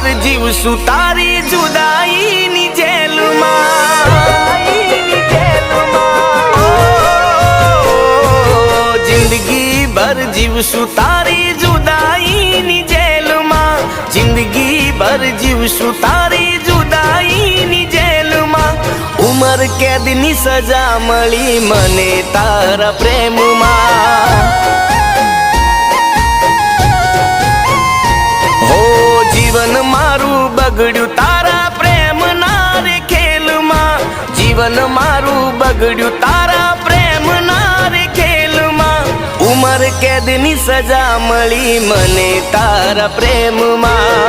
ભર જીવશું તારી જુદાઈની જેલમાં। જિંદગી ભર જીવશું તારી જુદાઈની જેલમાં। જિંદગી ભર જીવશું તારી જુદાઈની જેલમાં। ઉમર કેદની સજા મળી મને તારા પ્રેમમાં। जीवन मारू बगड़ू तारा प्रेम नारे खेल मां। जीवन मारू बगड़ू तारा प्रेम नारे खेल मां। उमर कैद नी सजा मળી મને તારા પ્રેમ માં।